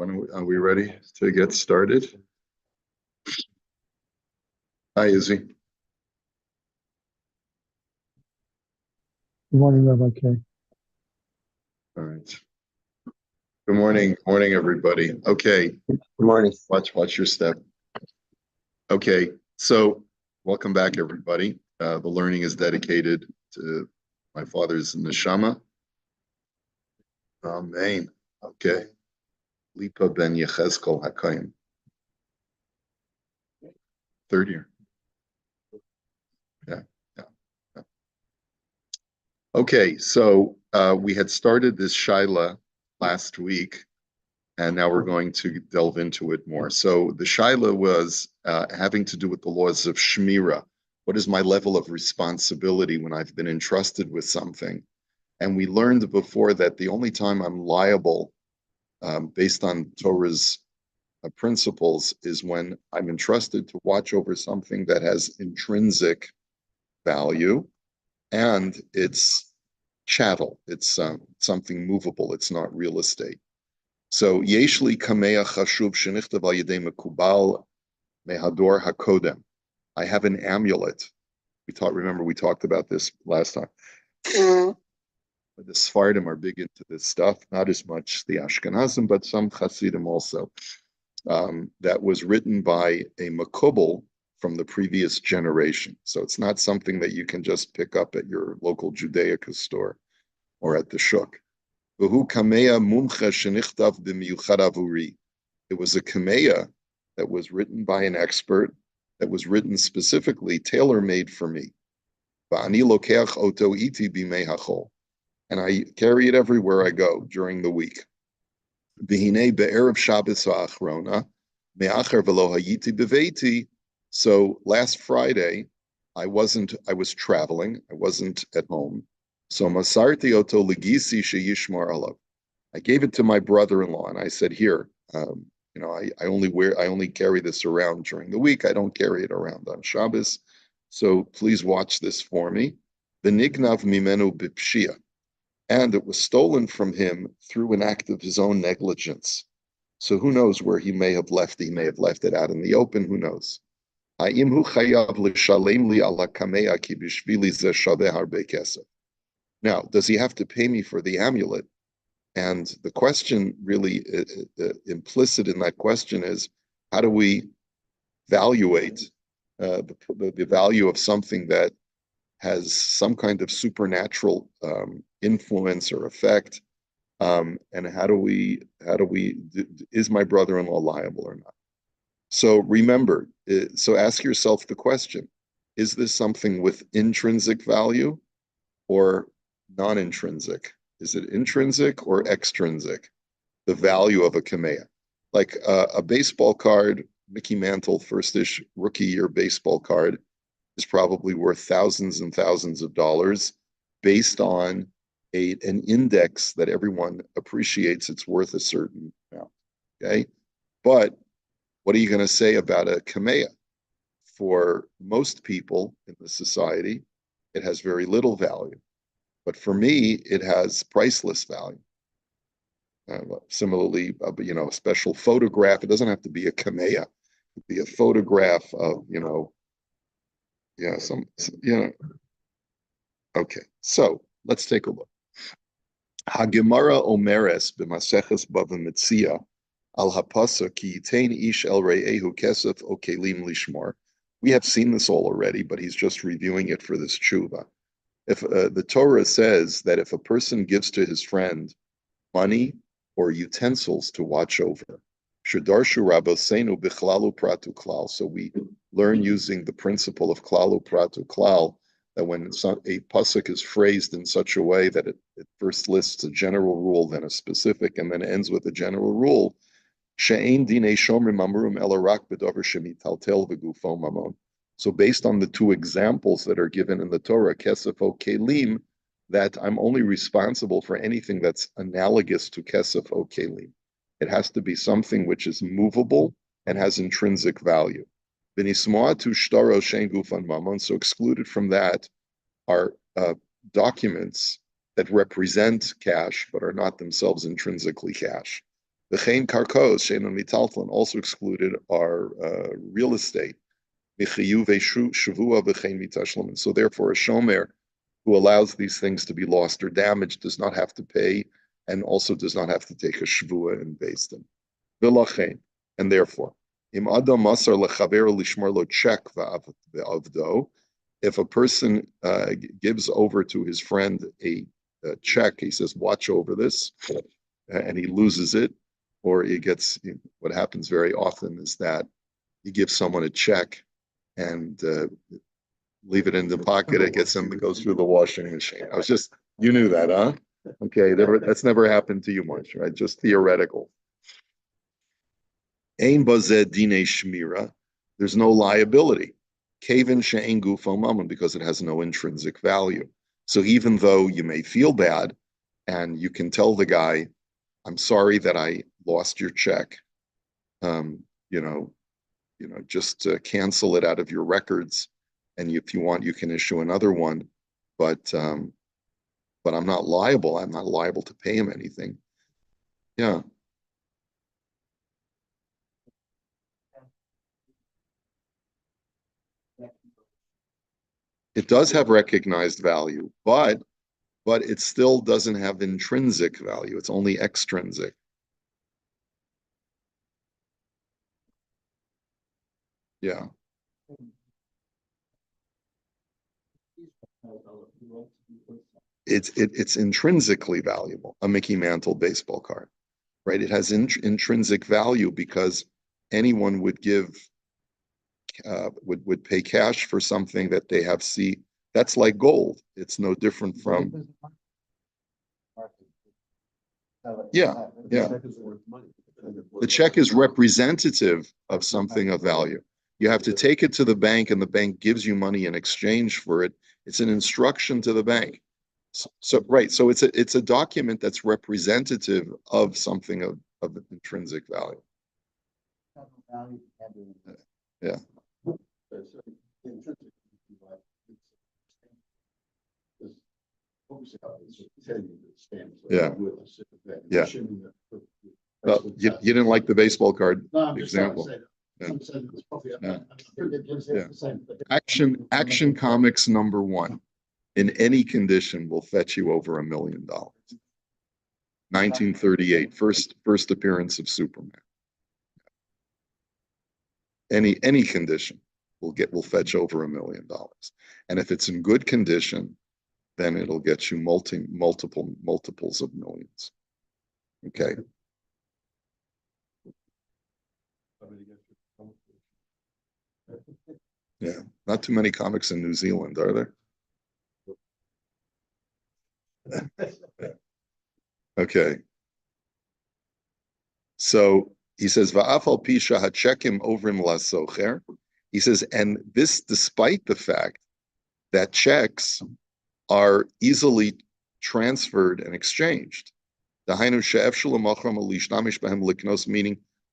Are we ready to get started? Hi, Izzy. Good morning, Rabbi Kay. All right. Good morning. Morning, everybody. Okay. Good morning. Watch your step. Okay. So welcome back, everybody. The learning is dedicated to my father's neshama. Amen. Okay. Lipa ben Yechezkel Hakayim. Third year. Yeah. Yeah. Okay. So we had started this Shaila last week, and now we're going to delve into it more. So the Shaila was having to do with the laws of Shmira. What is my level of responsibility when I've been entrusted with something? And we learned before that the only time I'm liable based on Torah's principles is when I'm entrusted to watch over something that has intrinsic value and it's chattel, it's something movable, it's not real estate. So yeshli kameya chashuv shenichtav al yedei mekubal mehador hakodem. I have an amulet. Remember we talked about this last time. The Sephardim are big into this stuff, not as much the Ashkenazim, but some Hasidim also. That was written by a Makubal from the previous generation. So it's not something that you can just pick up at your local Judaica store or at the shuk. It was a kameya that was written by an expert, that was written specifically, tailor-made for me. And I carry it everywhere I go during the week. So last Friday, I was traveling, I wasn't at home. So Masarti Oto Legisi Sheyishmar Alav. I gave it to my brother-in-law, and I said, "Here, I only carry this around during the week. I don't carry it around on Shabbos. So please watch this for me." The nignav mimenu bipshia, and it was stolen from him through an act of his own negligence. So who knows where he may have left? He may have left it out in the open. Who knows? Now, does he have to pay me for the amulet? And the question really implicit in that question is, how do we evaluate the value of something that has some kind of supernatural influence or effect? And is my brother-in-law liable or not? So remember, so ask yourself the question, is this something with intrinsic value or non-intrinsic? Is it intrinsic or extrinsic? The value of a kameya. Like a baseball card, Mickey Mantle first-ish rookie year baseball card is probably worth thousands and thousands of dollars based on an index that everyone appreciates it's worth a certain amount. Okay. But what are you going to say about a kameya? For most people in the society, it has very little value. But for me, it has priceless value. Similarly, a special photograph. It doesn't have to be a kameya. It could be a photograph of, Okay, so let's take a look. Hagemara Omeres b'Maseches Bava Metzia al hapasuk ki yitain ish el re'ehu kesef o kelim lishmor. We have seen this all already, but he's just reviewing it for this tshuva. If the Torah says that if a person gives to his friend money or utensils to watch over, Shadarshu Rabosenu bichlalu pratu klal. So we learn using the principle of klalu pratu klal that when a pasuk is phrased in such a way that it first lists a general rule, then a specific, and then ends with a general rule, she'ein dinei shomrim amurim elarak b'dover shemitaltel v'gufo mamon. So based on the two examples that are given in the Torah, kesef o kelim, that I'm only responsible for anything that's analogous to kesef o kelim. It has to be something which is movable and has intrinsic value. So excluded from that are documents that represent cash but are not themselves intrinsically cash. The Chain Karkos, Shein and Mitaltlin, also excluded are real estate. So therefore, a shomer who allows these things to be lost or damaged does not have to pay, and also does not have to take a shvua and base them. And therefore, im adam masar lechaver lishmar lo check va'avdo, if a person gives over to his friend a check, he says, watch over this, and he loses it, or he gets, what happens very often is that you give someone a check and leave it in the pocket, it goes through the washing machine. You knew that, huh? Okay, that's never happened to you much, right? Just theoretical. Ein bazeh dine shmira, there's no liability. Kevin she'en gufo mammon, because it has no intrinsic value. So even though you may feel bad, and you can tell the guy, I'm sorry that I lost your check, just cancel it out of your records, and if you want, you can issue another one, but I'm not liable. I'm not liable to pay him anything. Yeah. It does have recognized value, but it still doesn't have intrinsic value. It's only extrinsic. Yeah. It's intrinsically valuable. A Mickey Mantle baseball card, right? It has intrinsic value because anyone would pay cash for something that they have. See, that's like gold. It's no different from. Yeah. The check is representative of something of value. You have to take it to the bank, and the bank gives you money in exchange for it. It's an instruction to the bank. Right. So it's a document that's representative of something of intrinsic value. Yeah. Yeah. Yeah. Well, you didn't like the baseball card example. Yeah. Yeah. Action Comics #1 in any condition will fetch you over $1 million. 1938, first appearance of Superman. Any condition will fetch over $1 million. And if it's in good condition, then it'll get you multiples of millions. Okay. Yeah, not too many comics in New Zealand, are there? Okay. So he says, "Va'afal pisha hachekim ovrim lasocher." He says, and this despite the fact that checks are easily transferred and exchanged. Meaning,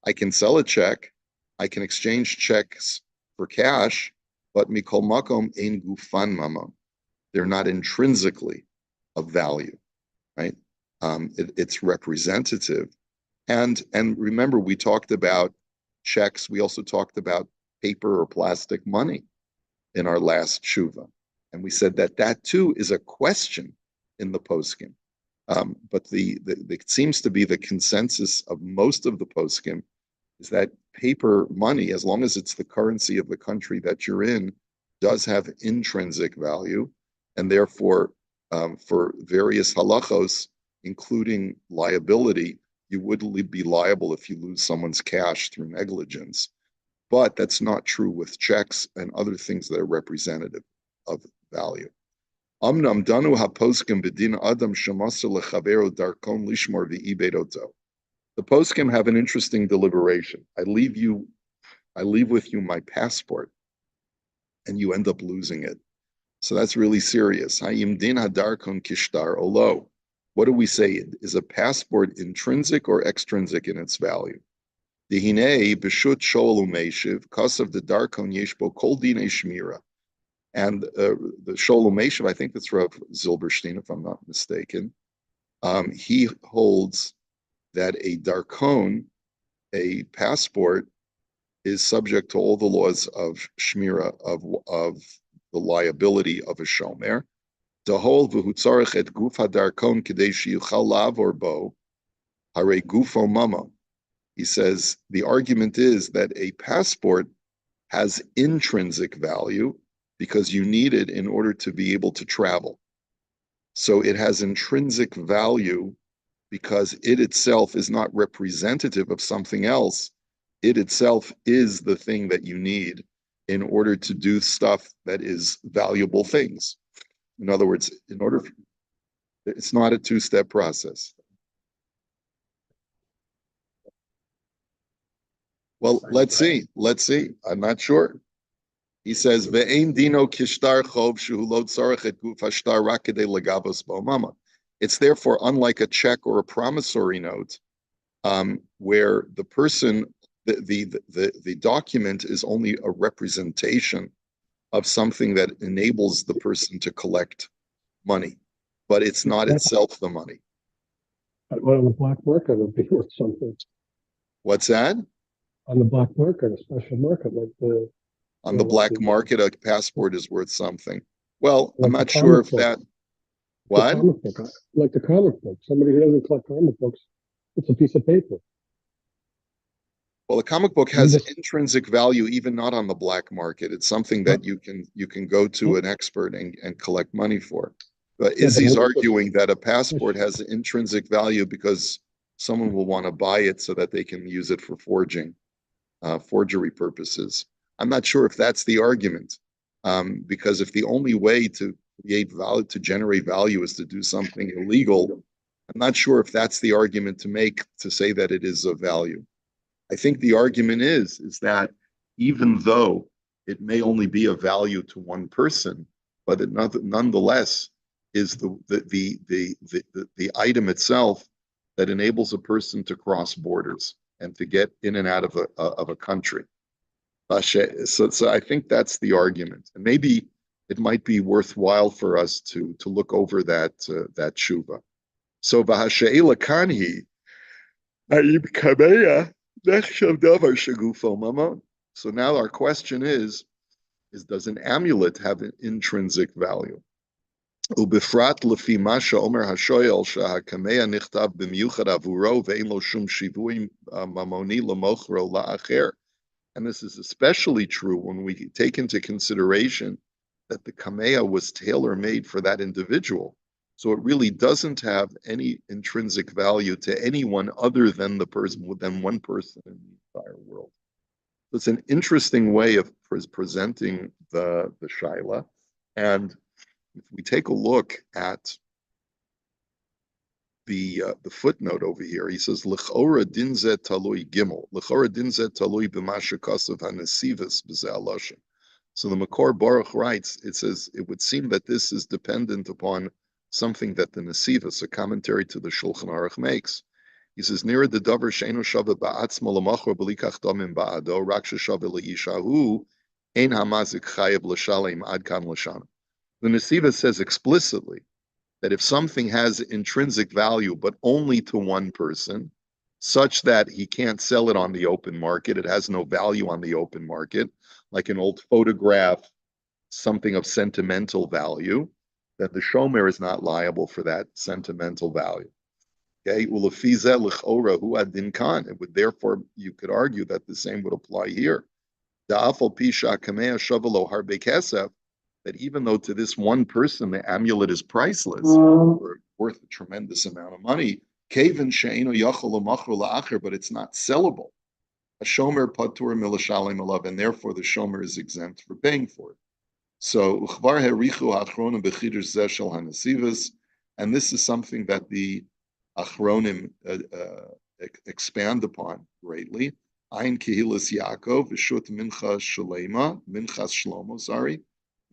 I can sell a check, I can exchange checks for cash, but mikol makom ein gufan mamon. They're not intrinsically of value, right? It's representative. And remember, we talked about checks. We also talked about paper or plastic money in our last tshuva. And we said that too is a question in the poskim. But it seems to be the consensus of most of the poskim is that paper money, as long as it's the currency of the country that you're in, does have intrinsic value. And therefore, for various halachos, including liability, you would be liable if you lose someone's cash through negligence. But that's not true with checks and other things that are representative of value. Amnam danu haposkim bedin adam shemasa lechavero darkon lishmor v'ibedoto. The poskim have an interesting deliberation. I leave with you my passport, and you end up losing it. So that's really serious. Hayim din hadarkon kishtar olo. What do we say? Is a passport intrinsic or extrinsic in its value? Dihine b'shut shoel u'meishiv kasav the darkon yeshbo kol dine shmira. And the shoel u'meishiv, I think that's Rav Zilberstein, if I'm not mistaken. He holds that a darkon, a passport, is subject to all the laws of shmira, of the liability of a shomer. Dahol v'hutzarech et guf hadarkon k'dei sheyuchal la'avor bo, hare gufo mama. He says the argument is that a passport has intrinsic value because you need it in order to be able to travel. So it has intrinsic value because it itself is not representative of something else. It itself is the thing that you need in order to do stuff that is valuable things. In other words, it's not a two-step process. Well, let's see. I'm not sure. He says, "Ve'ein dino kishtar chov shehu lo tzarech et guf hashtar rak kedei legavos bo'mama." It's therefore unlike a check or a promissory note, where the person, the document is only a representation of something that enables the person to collect money, but it's not itself the money. Well, on the black market, would be worth something. What's that? On the black market, a special market like the. On the black market, a passport is worth something. Well, I'm not sure if that. What? Like the comic book. Somebody who doesn't collect comic books, it's a piece of paper. Well, a comic book has intrinsic value, even not on the black market. It's something that you can go to an expert and collect money for. But Izzy's arguing that a passport has intrinsic value because someone will want to buy it so that they can use it for forgery purposes. I'm not sure if that's the argument, because if the only way to create value, to generate value, is to do something illegal, I'm not sure if that's the argument to make to say that it is of value. I think the argument is that even though it may only be of value to one person, but it nonetheless is the item itself that enables a person to cross borders and to get in and out of a country. So I think that's the argument, and maybe it might be worthwhile for us to look over that tshuva. So v'hashe'ela kanhi ha'im kameya nechshav davar shegufo mama. So now our question is does an amulet have an intrinsic value? ובפרט לפי מה שאומר השואל שהקמע נכתב במיוחד עבורו ואין לו שום שיווי ממוני למוכרו לאחר. And this is especially true when we take into consideration that the kamea was tailor-made for that individual. So it really doesn't have any intrinsic value to anyone other than one person in the entire world. So it's an interesting way of presenting the shaila. And if we take a look at the footnote over here, he says l'chora dinzet talui gimel, l'chora dinzet talui b'masha kasav hanesivas b'ze'aloshem. So the Makor Baruch writes, it says it would seem that this is dependent upon something that the Nesivas, a commentary to the Shulchan Aruch, makes. He says, "Nira the davar she'enu shava ba'atzma l'machor b'likach damim ba'ado rak sheshava le'ishahu ein hamazik chayav l'shalem ad kan l'shana." The Nesiva says explicitly that if something has intrinsic value, but only to one person, such that he can't sell it on the open market, it has no value on the open market, like an old photograph, something of sentimental value, that the shomer is not liable for that sentimental value. Okay, it would therefore, you could argue that the same would apply here. That even though to this one person the amulet is priceless, or worth a tremendous amount of money, but it's not sellable. A shomer patur milashalim alav, and therefore the shomer is exempt for paying for it. So uchvar herichu achronim bechidush zeh shel hanesivos, and this is something that the achronim expand upon greatly. Ein kehilas Yaakov v'shut minchas shlomo,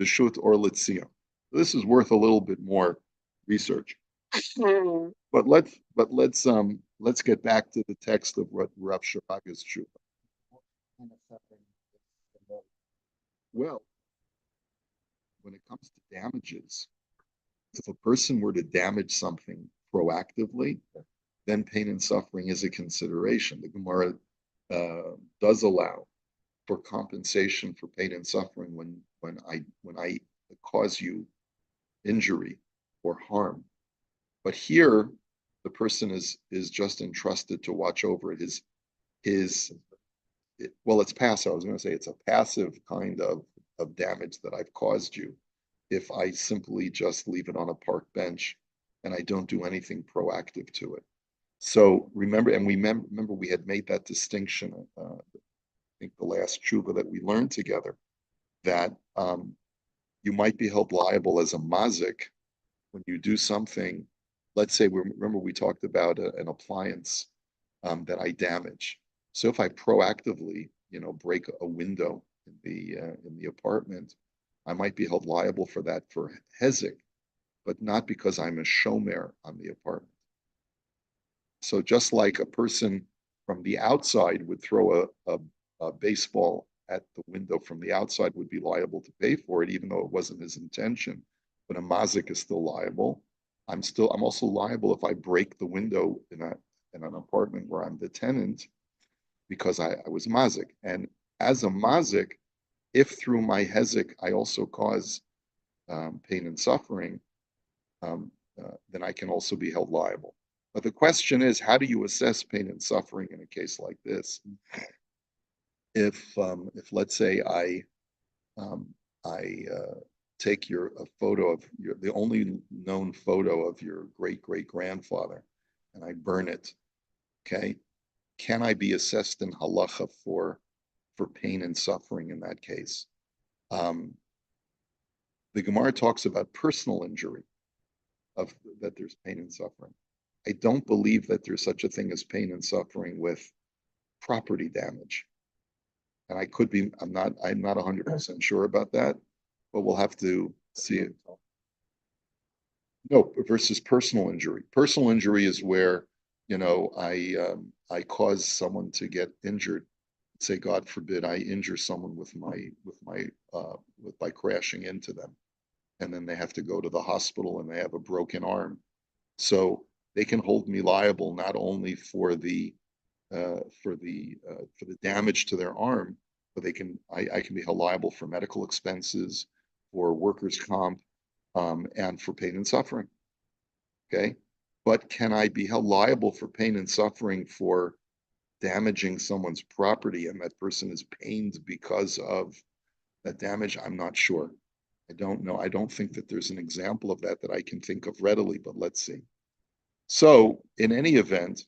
v'shut or litzion. This is worth a little bit more research. But let's get back to the text of what Rav Shiraga's tshuva. Well, when it comes to damages, if a person were to damage something proactively, then pain and suffering is a consideration. The Gemara does allow for compensation for pain and suffering when I cause you injury or harm. But here, the person is just entrusted to watch over his well, it's passive. I was going to say it's a passive kind of damage that I've caused you if I simply just leave it on a park bench and I don't do anything proactive to it. So remember, and we remember we had made that distinction. I think the last tshuva that we learned together that you might be held liable as a mazik when you do something. Let's say remember we talked about an appliance that I damage. So if I proactively, break a window in the apartment, I might be held liable for that for hezek, but not because I'm a shomer on the apartment. So just like a person from the outside would throw a baseball at the window from the outside would be liable to pay for it, even though it wasn't his intention, but a mazik is still liable. I'm also liable if I break the window in an apartment where I'm the tenant because I was mazik. And as a mazik, if through my hezek I also cause pain and suffering, then I can also be held liable. But the question is, how do you assess pain and suffering in a case like this? If let's say I take a photo of the only known photo of your great grandfather, and I burn it, okay? Can I be assessed in halacha for pain and suffering in that case? The Gemara talks about personal injury, that there's pain and suffering. I don't believe that there's such a thing as pain and suffering with property damage. And I'm not 100% sure about that, but we'll have to see it. No, versus personal injury. Personal injury is where, I cause someone to get injured. Say, God forbid, I injure someone by crashing into them, and then they have to go to the hospital and they have a broken arm. So they can hold me liable not only for the damage to their arm, but I can be held liable for medical expenses, for workers' comp, and for pain and suffering. Okay, but can I be held liable for pain and suffering for damaging someone's property and that person is pained because of that damage? I'm not sure. I don't know. I don't think that there's an example of that I can think of readily, but let's see. So in any event,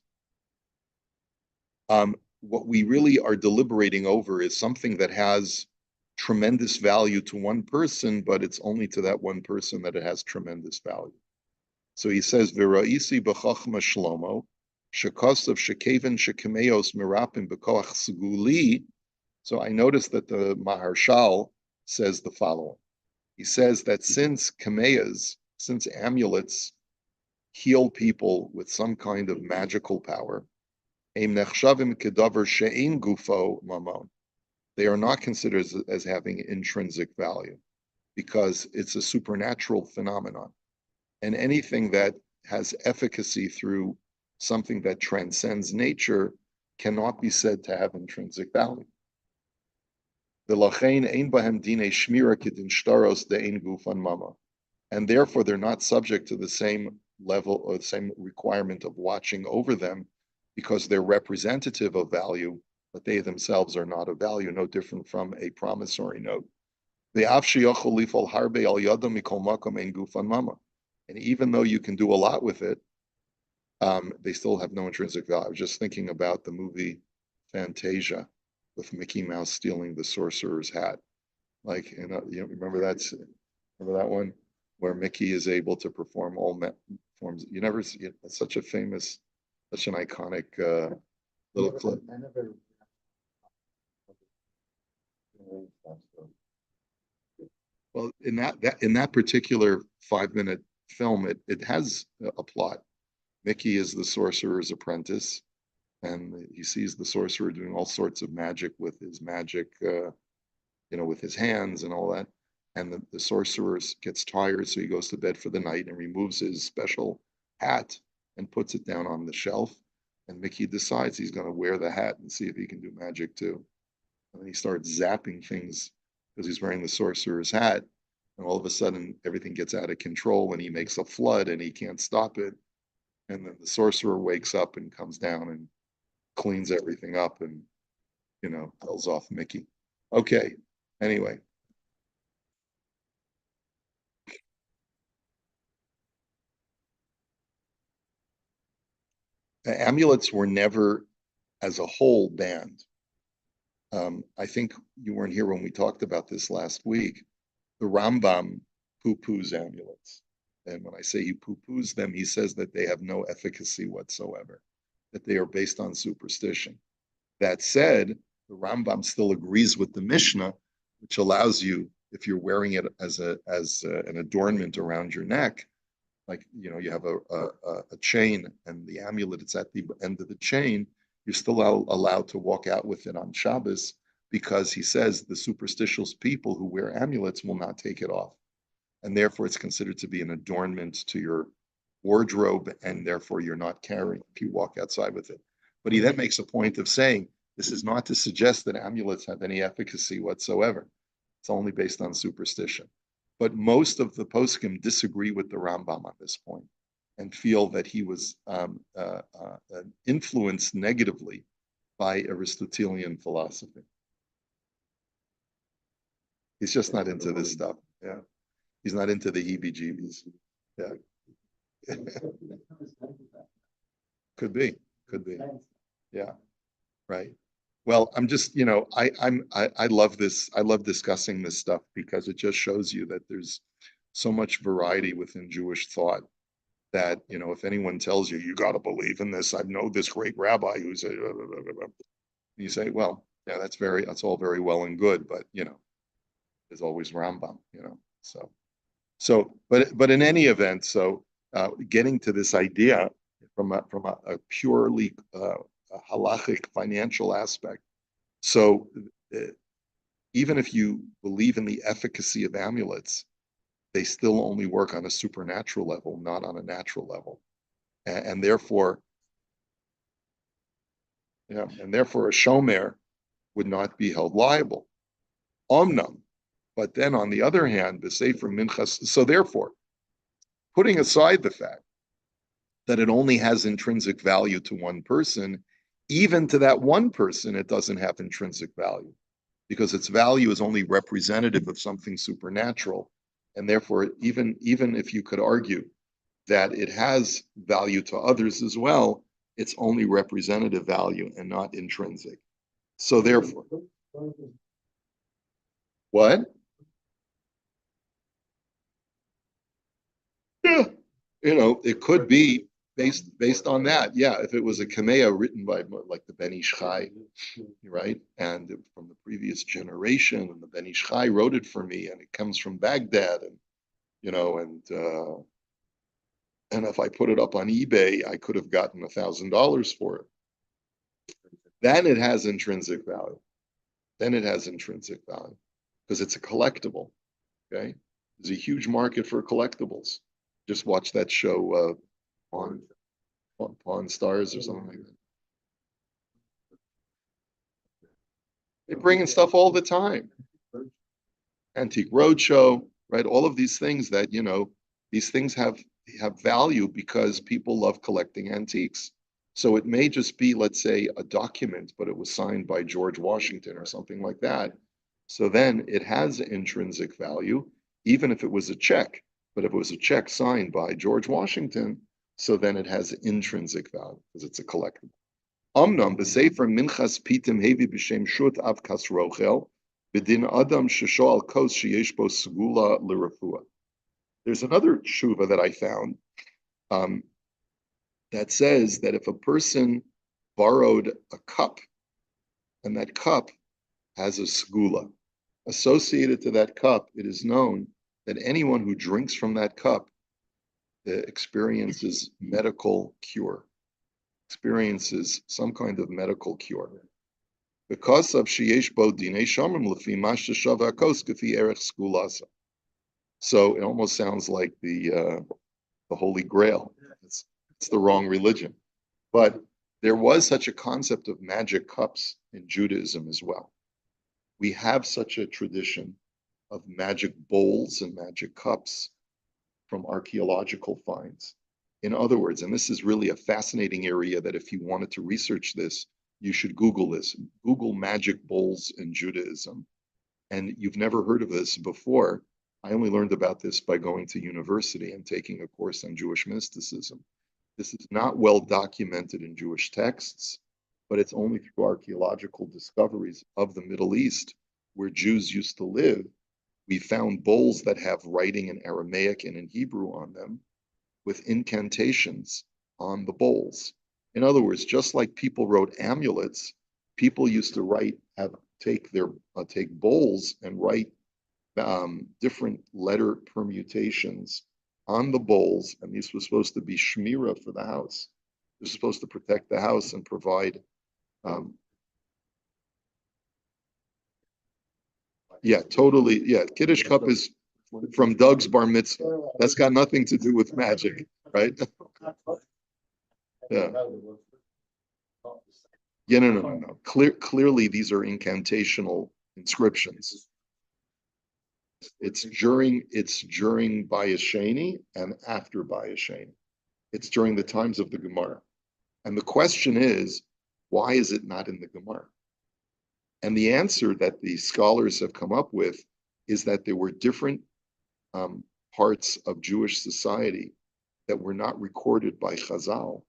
what we really are deliberating over is something that has tremendous value to one person, but it's only to that one person that it has tremendous value. So he says, "V'ra'isi b'chachma shlomo, shekosav shekeven shekemeos mirapim b'koach seguli." So I noticed that the Maharshal says the following. He says that since amulets heal people with some kind of magical power, they are not considered as having intrinsic value because it's a supernatural phenomenon. And anything that has efficacy through something that transcends nature cannot be said to have intrinsic value. And therefore, they're not subject to the same level or the same requirement of watching over them because they're representative of value, but they themselves are not of value, no different from a promissory note. And even though you can do a lot with it, they still have no intrinsic value. I was just thinking about the movie Fantasia with Mickey Mouse stealing the sorcerer's hat. Like, remember that one where Mickey is able to perform all forms. You never see it. It's such an iconic little clip. Well, in that particular 5-minute film, it has a plot. Mickey is the sorcerer's apprentice, and he sees the sorcerer doing all sorts of magic with his magic, with his hands and all that. And the sorcerer gets tired, so he goes to bed for the night and removes his special hat and puts it down on the shelf. And Mickey decides he's going to wear the hat and see if he can do magic too. And then he starts zapping things because he's wearing the sorcerer's hat. And all of a sudden, everything gets out of control and he makes a flood and he can't stop it. And then the sorcerer wakes up and comes down and cleans everything up and, tells off Mickey. Okay. Anyway. Amulets were never, as a whole, banned. I think you weren't here when we talked about this last week. The Rambam poo-poos amulets. And when I say he poo-poos them, he says that they have no efficacy whatsoever, that they are based on superstition. That said, the Rambam still agrees with the Mishnah, which allows you, if you're wearing it as an adornment around your neck, like you have a chain and the amulet it's at the end of the chain, you're still allowed to walk out with it on Shabbos, because he says the superstitious people who wear amulets will not take it off, and therefore it's considered to be an adornment to your wardrobe, and therefore you're not carrying if you walk outside with it. But he then makes a point of saying this is not to suggest that amulets have any efficacy whatsoever. It's only based on superstition. But most of the poskim disagree with the Rambam on this point and feel that he was influenced negatively by Aristotelian philosophy. He's just not into this stuff. Yeah, he's not into the heebie-jeebies. Yeah, could be. Yeah, right. Well, I'm just, I love this. I love discussing this stuff because it just shows you that there's so much variety within Jewish thought that, if anyone tells you, you got to believe in this, I know this great rabbi who's you say, well, yeah, that's all very well and good, but, there's always Rambam, but in any event, getting to this idea from a purely halachic financial aspect. So even if you believe in the efficacy of amulets, they still only work on a supernatural level, not on a natural level. And therefore, a shomer would not be held liable. Omnam. But then on the other hand, the Sefer Minchas, so therefore, putting aside the fact that it only has intrinsic value to one person, even to that one person, it doesn't have intrinsic value because its value is only representative of something supernatural. And therefore, even if you could argue that it has value to others as well, it's only representative value and not intrinsic. So therefore, what? Yeah, it could be based on that. Yeah, if it was a kamea written by like the Ben Ish Chai, right, and from the previous generation, and the Ben Ish Chai wrote it for me, and it comes from Baghdad, and and if I put it up on eBay, I could have gotten $1,000 for it. Then it has intrinsic value. Because it's a collectible. Okay, there's a huge market for collectibles. Just watch that show, Pawn Stars or something like that. They bring in stuff all the time. Antique Roadshow, right? All of these things that, these things have value because people love collecting antiques. So it may just be, let's say, a document, but it was signed by George Washington or something like that. So then it has intrinsic value, even if it was a check. But if it was a check signed by George Washington, so then it has intrinsic value because it's a collectible. Omnam b'sefer minchas pitim hevi b'shem shut av kas rochel b'din adam shesho al kos sheyesh bo segula l'rafua. There's another tshuva that I found that says that if a person borrowed a cup and that cup has a segula associated to that cup, it is known that anyone who drinks from that cup experiences some kind of medical cure. Because of sheyesh bo dinei shamim lefi masha shavakos kefi erech skulasa. So it almost sounds like the Holy Grail. It's It's the wrong religion. But there was such a concept of magic cups in Judaism as well. We have such a tradition of magic bowls and magic cups from archaeological finds. In other words, and this is really a fascinating area that if you wanted to research this, you should Google this. Google magic bowls in Judaism. And you've never heard of this before. I only learned about this by going to university and taking a course on Jewish mysticism. This is not well documented in Jewish texts, but it's only through archaeological discoveries of the Middle East, where Jews used to live. We found bowls that have writing in Aramaic and in Hebrew on them with incantations on the bowls. In other words, just like people wrote amulets, people used to take bowls and write different letter permutations on the bowls, and these were supposed to be shmira for the house. They're supposed to protect the house and provide. Yeah, totally. Yeah, Kiddush cup is from Doug's bar mitzvah. That's got nothing to do with magic, right? Yeah. Yeah, no. Clearly, these are incantational inscriptions. It's during Bayis Sheni and after Bayis Sheni. It's during the times of the Gemara. And the question is, why is it not in the Gemara? And the answer that the scholars have come up with is that there were different parts of Jewish society that were not recorded by Chazal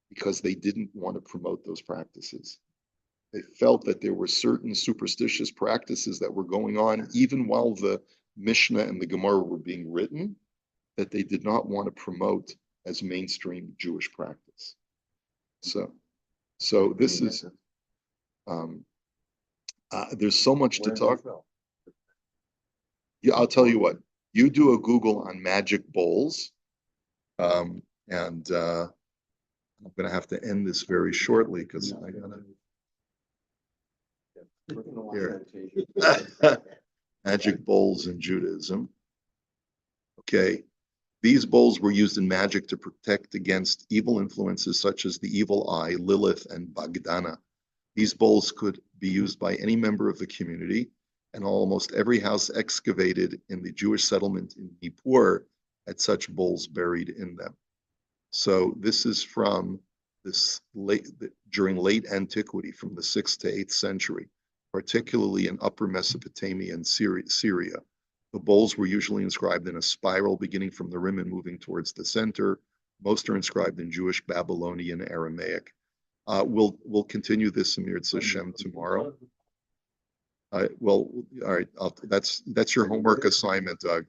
because they didn't want to promote those practices. They felt that there were certain superstitious practices that were going on even while the Mishnah and the Gemara were being written that they did not want to promote as mainstream Jewish practice. So this is, there's so much to talk about. Yeah, I'll tell you what, you do a Google on magic bowls, and I'm going to have to end this very shortly because I gotta. Here. Magic bowls in Judaism. Okay. These bowls were used in magic to protect against evil influences such as the evil eye, Lilith, and Bagdana. These bowls could be used by any member of the community, and almost every house excavated in the Jewish settlement in Nippur had such bowls buried in them. So this is from during late antiquity, from the 6th to 8th century, particularly in Upper Mesopotamia and Syria. The bowls were usually inscribed in a spiral beginning from the rim and moving towards the center. Most are inscribed in Jewish, Babylonian, Aramaic. We'll continue this Amir Hashem tomorrow. Well, all right. That's your homework assignment, Doug.